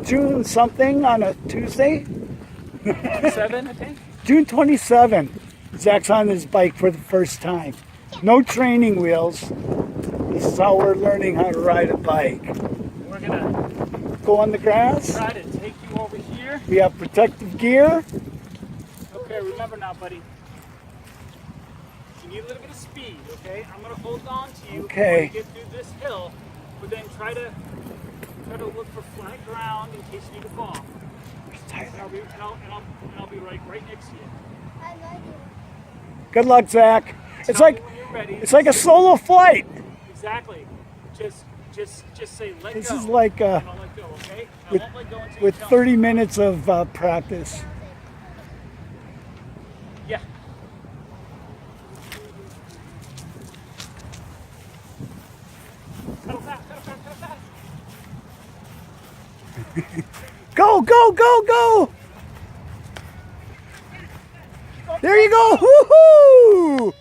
June something on a Tuesday. 7, I think. June 27th. Zach's on his bike for the first time. No training wheels. This is how we're learning how to ride a bike. We're gonna Go on the grass. try to take you over here. We have protective gear. Okay, remember now, buddy. You need a little bit of speed, okay? I'm gonna hold on to you Okay. before you get through this hill, but then try to look for flat ground in case you need to fall. And I'll be right next to you. Good luck, Zach. It's Tell me like when you're ready. it's like a solo flight. Exactly. Just say let This go. is like And I'll let go, okay? I with- won't let go until with you tell 30 me. minutes of practice. Yeah. Pedal fast, pedal fast, pedal fast. Go, go, go, go! There you go! Woohoo!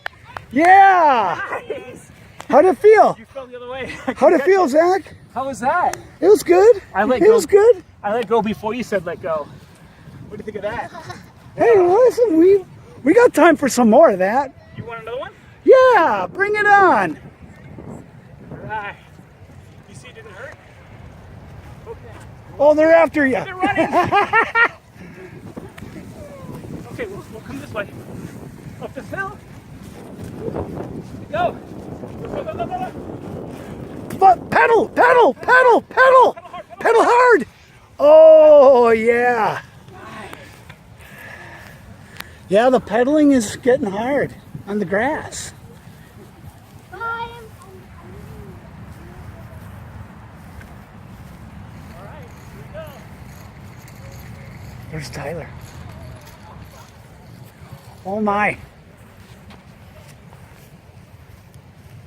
Yeah! Nice. How'd it feel? You fell the other way. How'd it feel, Zach? How was that? It was good. I let It go. was good. I let go before you said let go. What do you think of that? Hey, listen, we got time for some more of that. You want another one? Yeah, bring it on. Alright. You see it didn't hurt? Okay. Oh, they're after you. They're running! Okay, we'll come this way. Up this hill. Go! Go, go, go, go, go. But pedal, pedal, pedal, pedal, pedal hard. Oh, yeah. Yeah, the pedaling is getting hard on the grass. Alright, here we go. Where's Tyler? Oh my.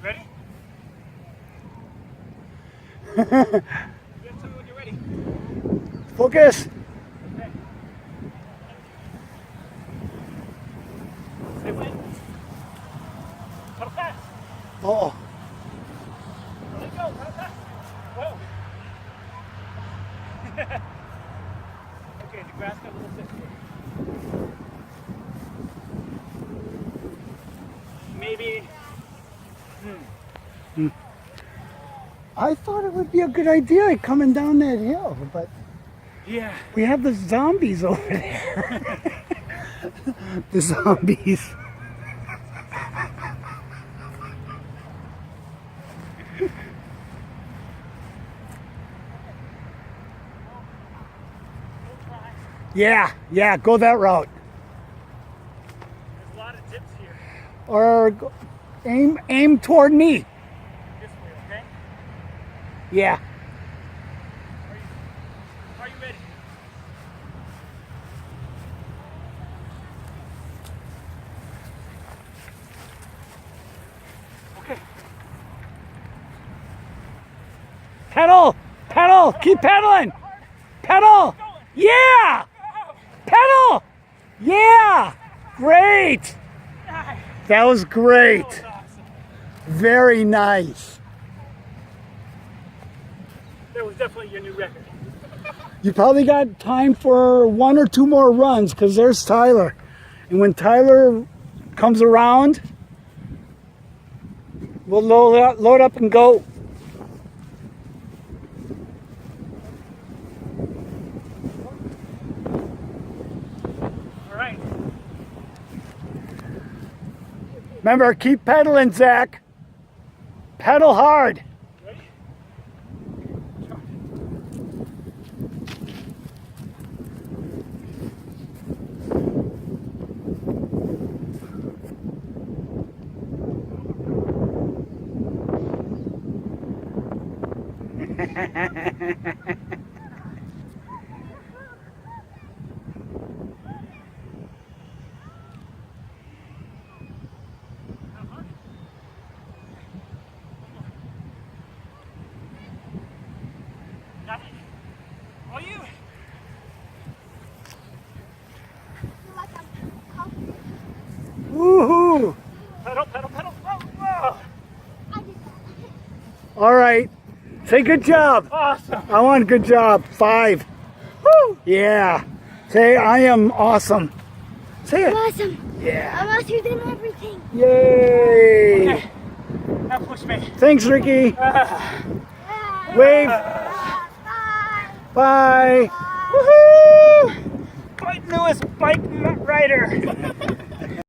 Ready? You have to tell me when you're ready. Focus. Okay. Say when. Pedal fast. Oh, Let go. Pedal fast. Whoa. Okay, the grass got a little thick here. Maybe. I thought it would be a good idea coming down that hill, but Yeah. we have the zombies over there. The zombies. Yeah, go that route. There's a lot of dips here. Or aim toward me. This way, okay? Yeah. Are you ready? Okay. Pedal, pedal, keep pedaling. Pedal. Yeah. Pedal. Yeah. Great. Nice. That was great. That was awesome. Very nice. That was definitely your new record. You probably got time for 1 or 2 more runs because there's Tyler. And when Tyler comes around, we'll load up and go. All right. Remember, keep pedaling, Zach. Pedal hard. Ready? Got it. Are you? Woohoo! Pedal, pedal, pedal. Whoa, whoa. All right. Say good job. Awesome. I want good job. 5. Woo! Yeah. Say I am awesome. Say I'm it. awesome. Yeah. I'm awesome than everything. Yay. Okay. Now push me. Thanks, Ricky. Ah, Wave. bye. Bye. Woohoo! Newest bike rider.